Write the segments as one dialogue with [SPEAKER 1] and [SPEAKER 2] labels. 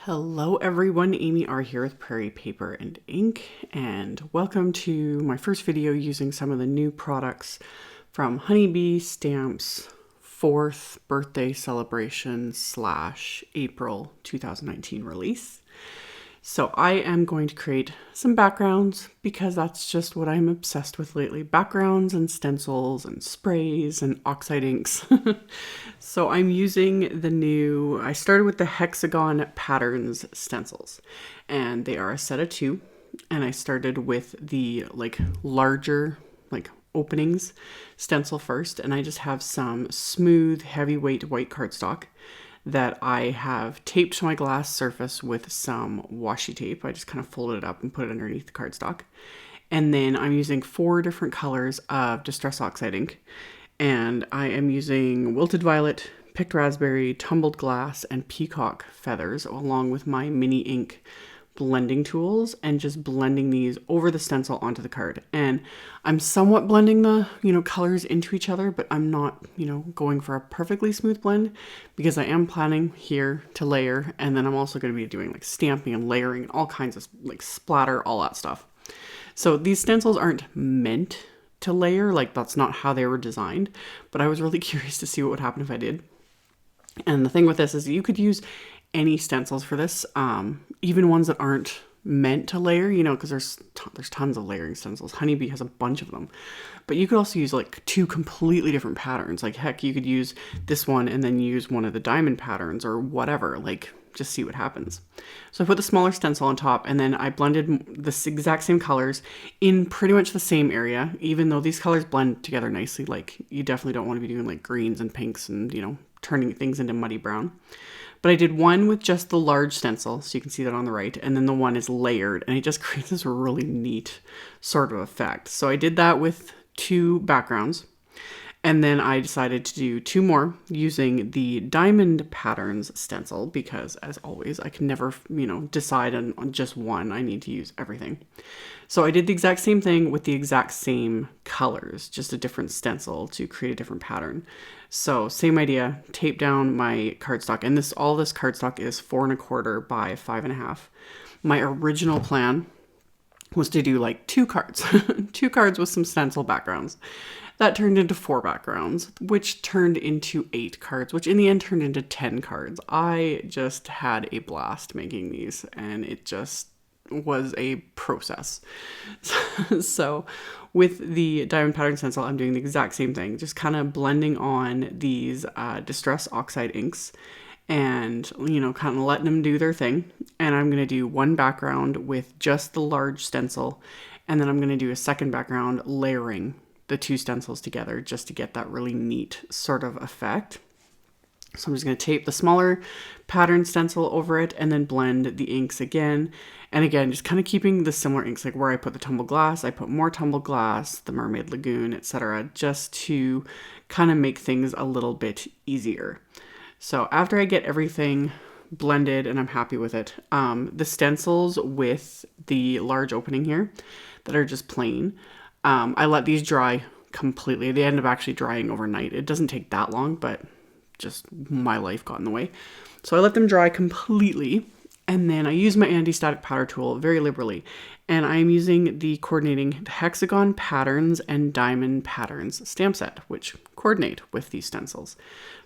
[SPEAKER 1] Hello everyone, AmyR here with Prairie Paper and Ink, and welcome to my first video using some of the new products from Honeybee Stamps' 4th birthday celebration / April 2019 release. So I am going to create some backgrounds because that's just what I'm obsessed with lately. Backgrounds and stencils and sprays and oxide inks. So I'm using I started with the Hexagon patterns stencils, and they are a set of 2. And I started with the larger openings stencil first, and I just have some smooth heavyweight white cardstock that I have taped to my glass surface with some washi tape. I just kind of folded it up and put it underneath the cardstock. And then I'm using 4 different colors of Distress Oxide ink. And I am using Wilted Violet, Picked Raspberry, Tumbled Glass, and Peacock feathers, along with my mini ink blending tools, and just blending these over the stencil onto the card. And I'm somewhat blending the colors into each other, but I'm not going for a perfectly smooth blend, because I am planning here to layer, and then I'm also going to be doing stamping and layering and all kinds of splatter, all that stuff. So these stencils aren't meant to layer, that's not how they were designed, but I was really curious to see what would happen if I did. And the thing with this is you could use any stencils for this, even ones that aren't meant to layer, because there's tons of layering stencils. Honeybee has a bunch of them, but you could also use 2 completely different patterns. Heck, you could use this one and then use one of the diamond patterns or whatever, just see what happens. So I put the smaller stencil on top, and then I blended the exact same colors in pretty much the same area, even though these colors blend together nicely. You definitely don't want to be doing greens and pinks and turning things into muddy brown. But I did one with just the large stencil, so you can see that on the right, and then the one is layered, and it just creates this really neat sort of effect. So I did that with 2 backgrounds, and then I decided to do 2 more using the diamond patterns stencil, because as always, I can never, decide on just one. I need to use everything. So I did the exact same thing with the exact same colors, just a different stencil to create a different pattern. So same idea, tape down my cardstock, and all this cardstock is 4 1/4 by 5 1/2. My original plan was to do 2 cards, 2 cards with some stencil backgrounds. That turned into 4 backgrounds, which turned into 8 cards, which in the end turned into 10 cards. I just had a blast making these, and it just was a process. So with the diamond pattern stencil, I'm doing the exact same thing, just kind of blending on these Distress Oxide inks and, kind of letting them do their thing. And I'm going to do one background with just the large stencil, and then I'm going to do a second background layering the 2 stencils together just to get that really neat sort of effect. So I'm just going to tape the smaller pattern stencil over it and then blend the inks again. And again, just kind of keeping the similar inks, where I put the Tumbled Glass, I put more Tumbled Glass, the Mermaid Lagoon, etc., just to kind of make things a little bit easier. So after I get everything blended and I'm happy with it, the stencils with the large opening here that are just plain, I let these dry completely. They end up actually drying overnight. It doesn't take that long, but just my life got in the way. So I let them dry completely, and then I use my anti-static powder tool very liberally, and I'm using the coordinating Hexagon patterns and diamond patterns stamp set, which coordinate with these stencils.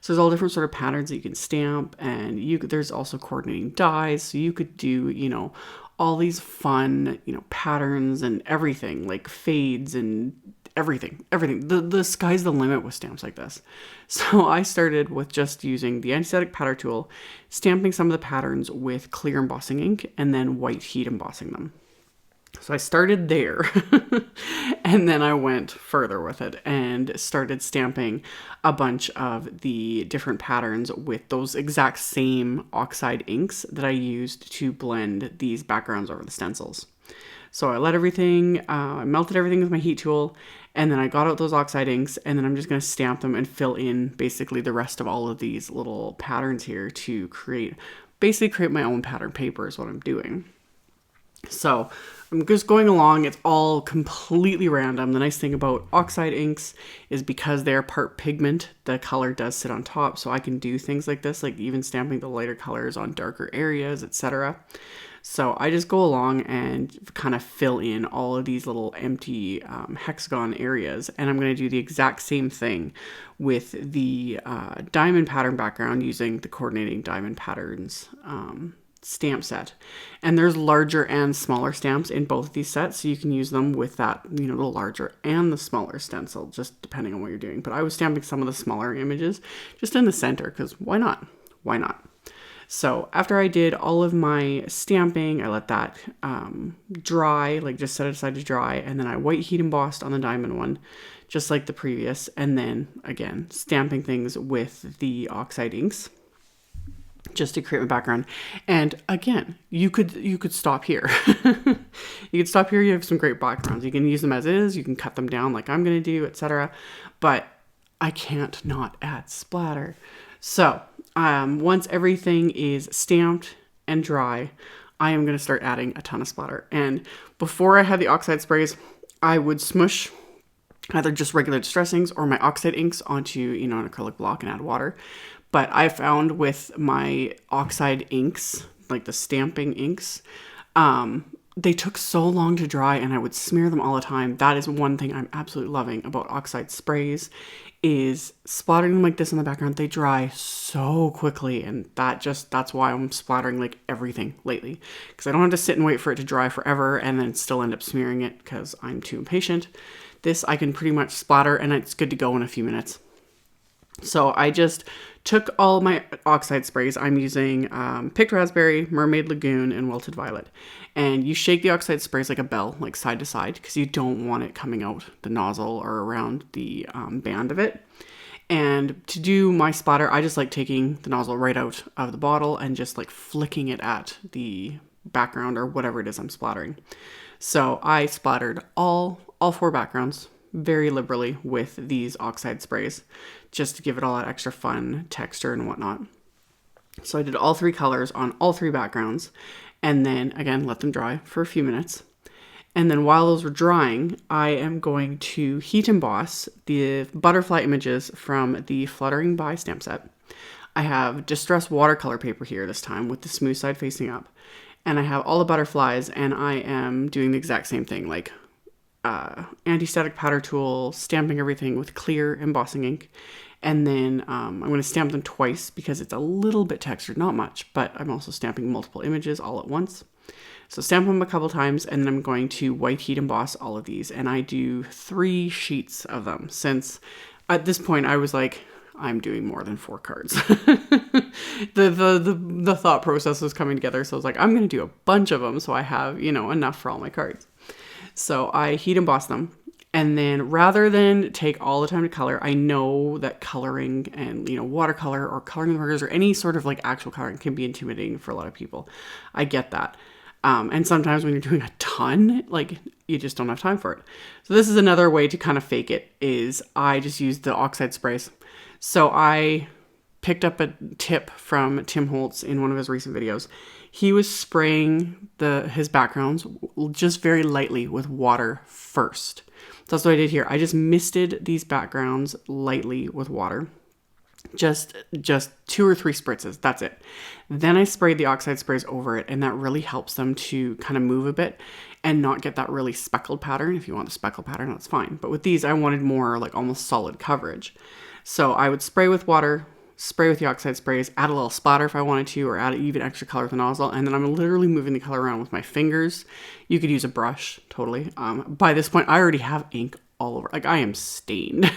[SPEAKER 1] So there's all different sort of patterns that you can stamp, and there's also coordinating dies, so you could do all these fun patterns and everything, fades and everything. The sky's the limit with stamps like this. So I started with just using the anti-static powder tool, stamping some of the patterns with clear embossing ink, and then white heat embossing them. So I started there, and then I went further with it and started stamping a bunch of the different patterns with those exact same oxide inks that I used to blend these backgrounds over the stencils. So I I melted everything with my heat tool, and then I got out those oxide inks, and then I'm just going to stamp them and fill in basically the rest of all of these little patterns here to create my own pattern paper is what I'm doing. So I'm just going along. It's all completely random. The nice thing about Oxide inks is because they're part pigment, the color does sit on top. So I can do things like this, like even stamping the lighter colors on darker areas, etc. So I just go along and kind of fill in all of these little empty hexagon areas. And I'm going to do the exact same thing with the diamond pattern background using the coordinating diamond patterns stamp set. And there's larger and smaller stamps in both of these sets, so you can use them with that, you know, the larger and the smaller stencil, just depending on what you're doing. But I was stamping some of the smaller images just in the center, because why not? Why not? So after I did all of my stamping, I let that dry, like just set it aside to dry, and then I white heat embossed on the diamond one, just like the previous, and then again stamping things with the Oxide inks just to create my background. And again, you could stop here. You could stop here. You have some great backgrounds. You can use them as is. You can cut them down like I'm going to do, etc. But I can't not add splatter. So once everything is stamped and dry, I am going to start adding a ton of splatter. And before I had the Oxide sprays, I would smush either just regular distressings or my Oxide inks onto, you know, an acrylic block and add water. But I found with my Oxide inks, like the stamping inks, they took so long to dry and I would smear them all the time. That is one thing I'm absolutely loving about Oxide sprays, is splattering them like this in the background. They dry so quickly, and that's why I'm splattering like everything lately, because I don't have to sit and wait for it to dry forever and then still end up smearing it because I'm too impatient. This I can pretty much splatter and it's good to go in a few minutes. So I just took all my Oxide sprays. I'm using Picked Raspberry, Mermaid Lagoon, and Wilted Violet. And you shake the Oxide sprays like a bell, like side to side, because you don't want it coming out the nozzle or around the band of it. And to do my splatter, I just like taking the nozzle right out of the bottle and just like flicking it at the background or whatever it is I'm splattering. So I splattered all 4 backgrounds very liberally with these Oxide sprays, just to give it all that extra fun texture and whatnot. So I did all 3 colors on all 3 backgrounds, and then again let them dry for a few minutes. And then while those were drying, I am going to heat emboss the butterfly images from the Fluttering By stamp set. I have distressed watercolor paper here this time with the smooth side facing up, and I have all the butterflies, and I am doing the exact same thing, like anti-static powder tool, stamping everything with clear embossing ink. And then I'm going to stamp them twice because it's a little bit textured, not much, but I'm also stamping multiple images all at once. So stamp them a couple times, and then I'm going to white heat emboss all of these. And I do 3 sheets of them, since at this point I was like, I'm doing more than 4 cards. The thought process was coming together. So I was like, I'm going to do a bunch of them so I have, you know, enough for all my cards. So I heat emboss them, and then rather than take all the time to color, I know that coloring and, you know, watercolor or coloring markers or any sort of like actual coloring can be intimidating for a lot of people. I get that. And sometimes when you're doing a ton, like you just don't have time for it. So this is another way to kind of fake it, is I just use the Oxide sprays. So I picked up a tip from Tim Holtz in one of his recent videos. He was spraying his backgrounds just very lightly with water first. So that's what I did here. I just misted these backgrounds lightly with water. Just 2 or 3 spritzes. That's it. Then I sprayed the Oxide sprays over it, and that really helps them to kind of move a bit and not get that really speckled pattern. If you want the speckled pattern, that's fine. But with these, I wanted more like almost solid coverage. So I would spray with water, spray with the Oxide sprays, add a little splatter if I wanted to, or add even extra color with the nozzle, and then I'm literally moving the color around with my fingers. You could use a brush, totally. By this point, I already have ink all over. Like, I am stained.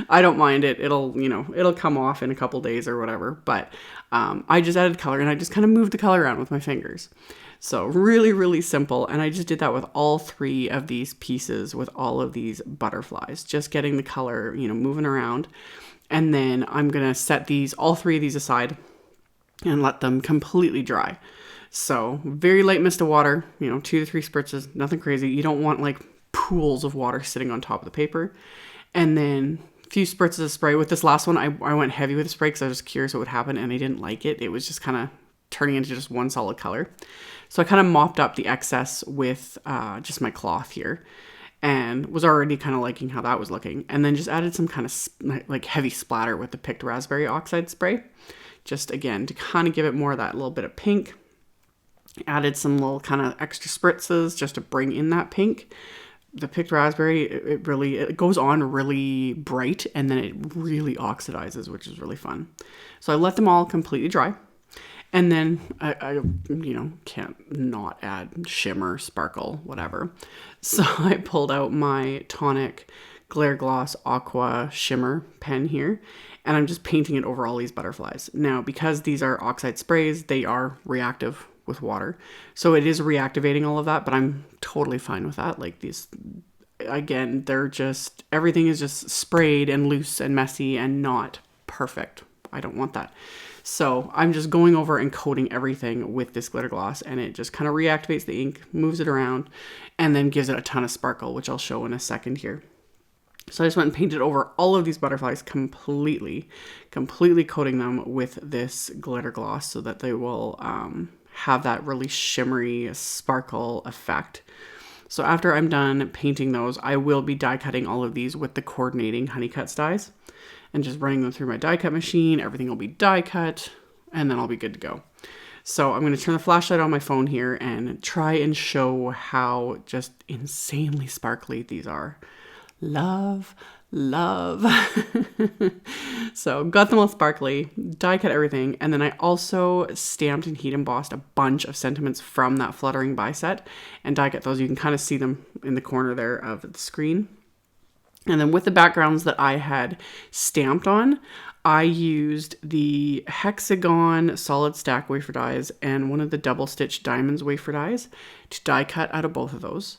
[SPEAKER 1] I don't mind it. It'll come off in a couple days or whatever, but I just added color, and I just kind of moved the color around with my fingers. So really, really simple. And I just did that with all 3 of these pieces with all of these butterflies, just getting the color, moving around. And then I'm going to set all 3 of these aside and let them completely dry. So very light mist of water, 2 to 3 spritzes, nothing crazy. You don't want like pools of water sitting on top of the paper. And then a few spritzes of spray. With this last one, I went heavy with the spray because I was just curious what would happen, and I didn't like it. It was just kind of turning into just one solid color. So I kind of mopped up the excess with just my cloth here, and was already kind of liking how that was looking. And then just added some kind of like heavy splatter with the picked raspberry oxide spray. Just again, to kind of give it more of that little bit of pink. Added some little kind of extra spritzes just to bring in that pink. The picked raspberry, it goes on really bright, and then it really oxidizes, which is really fun. So I let them all completely dry. And then I can't not add shimmer, sparkle, whatever. So I pulled out my Tonic Glare Gloss Aqua Shimmer pen here, and I'm just painting it over all these butterflies. Now, because these are oxide sprays, they are reactive with water. So it is reactivating all of that, but I'm totally fine with that. Like these, again, everything is just sprayed and loose and messy and not perfect. I don't want that. So I'm just going over and coating everything with this glitter gloss, and it just kind of reactivates the ink, moves it around, and then gives it a ton of sparkle, which I'll show in a second here. So I just went and painted over all of these butterflies completely coating them with this glitter gloss so that they will have that really shimmery sparkle effect. So after I'm done painting those, I will be die cutting all of these with the coordinating honey cuts dies and just running them through my die cut machine. Everything will be die cut, and then I'll be good to go. So I'm going to turn the flashlight on my phone here and try and show how just insanely sparkly these are. Love. So got them all sparkly, die cut everything, and then I also stamped and heat embossed a bunch of sentiments from that Fluttering By set and die cut those. You can kind of see them in the corner there of the screen. And then with the backgrounds that I had stamped on, I used the Hexagon solid stack wafer dies and one of the double stitch diamonds wafer dies to die cut out of both of those.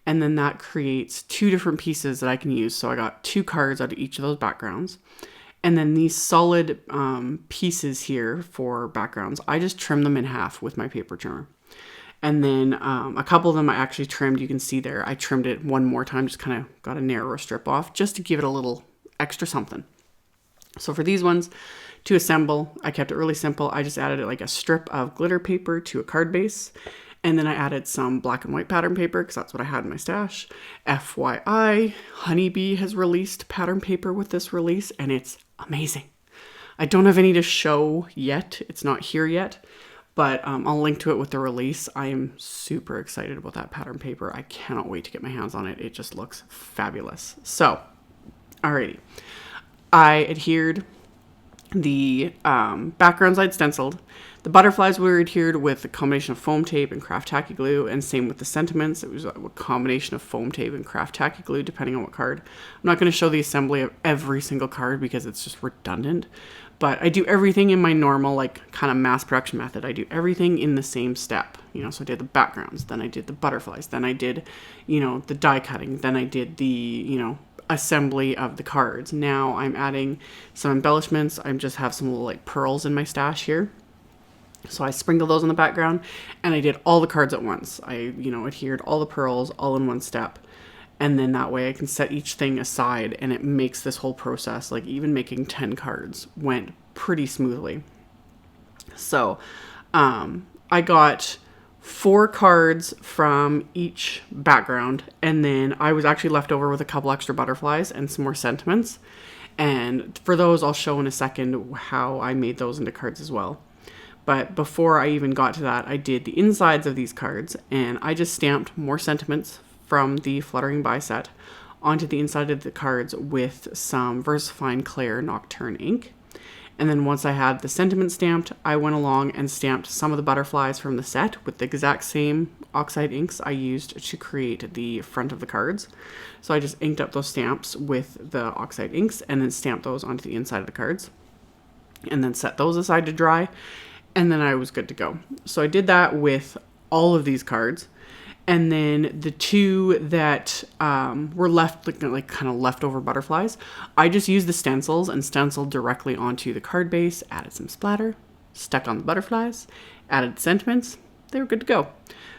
[SPEAKER 1] And then that creates two different pieces that I can use. So I got 2 cards out of each of those backgrounds. And then these solid pieces here for backgrounds, I just trimmed them in half with my paper trimmer. And then a couple of them I actually trimmed. You can see there, I trimmed it one more time, just kind of got a narrower strip off just to give it a little extra something. So for these ones, to assemble, I kept it really simple. I just added like a strip of glitter paper to a card base. And then I added some black and white pattern paper because that's what I had in my stash. FYI, Honeybee has released pattern paper with this release, and it's amazing. I don't have any to show yet. It's not here yet, but I'll link to it with the release. I am super excited about that pattern paper. I cannot wait to get my hands on it. It just looks fabulous. So, alrighty. I adhered the backgrounds I'd stenciled. The butterflies were adhered with a combination of foam tape and craft tacky glue, and same with the sentiments. It was a combination of foam tape and craft tacky glue, depending on what card. I'm not going to show the assembly of every single card because it's just redundant, but I do everything in my normal, like, kind of mass production method. I do everything in the same step, so I did the backgrounds, then I did the butterflies, then I did, the die cutting, then I did the, assembly of the cards. Now I'm adding some embellishments. I just have some little like pearls in my stash here. So I sprinkled those on the background and I did all the cards at once. I, adhered all the pearls all in one step. And then that way I can set each thing aside and it makes this whole process, like even making 10 cards, went pretty smoothly. So I got 4 cards from each background, and then I was actually left over with a couple extra butterflies and some more sentiments. And for those, I'll show in a second how I made those into cards as well. But before I even got to that, I did the insides of these cards, and I just stamped more sentiments from the Fluttering By set onto the inside of the cards with some VersaFine Clair Nocturne ink. And then once I had the sentiment stamped, I went along and stamped some of the butterflies from the set with the exact same Oxide inks I used to create the front of the cards. So I just inked up those stamps with the Oxide inks and then stamped those onto the inside of the cards. And then set those aside to dry. And then I was good to go. So I did that with all of these cards. And then the 2 that were left, like kind of leftover butterflies, I just used the stencils and stenciled directly onto the card base, added some splatter, stuck on the butterflies, added sentiments. They were good to go.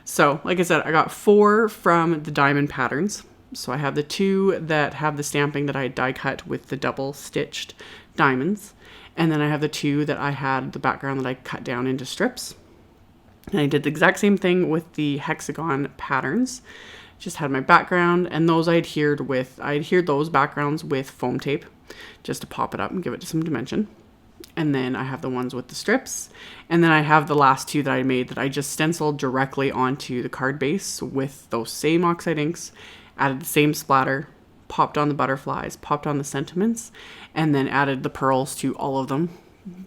[SPEAKER 1] So like I said, I got 4 from the diamond patterns. So I have the 2 that have the stamping that I die cut with the double stitched diamonds. And then I have the 2 that I had the background that I cut down into strips. And I did the exact same thing with the Hexagon patterns. Just had my background, and those I adhered those backgrounds with foam tape just to pop it up and give it some dimension. And then I have the ones with the strips. And then I have the last two that I made that I just stenciled directly onto the card base with those same Oxide inks, added the same splatter, popped on the butterflies, popped on the sentiments, and then added the pearls to all of them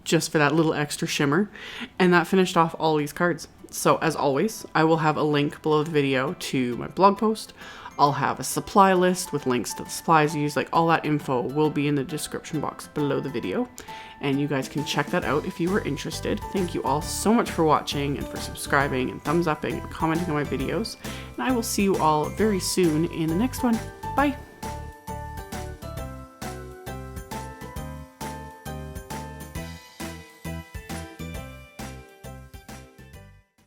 [SPEAKER 1] just for that little extra shimmer. And that finished off all these cards. So as always, I will have a link below the video to my blog post. I'll have a supply list with links to the supplies used, like all that info will be in the description box below the video. And you guys can check that out if you were interested. Thank you all so much for watching and for subscribing and thumbs upping and commenting on my videos. And I will see you all very soon in the next one. Bye!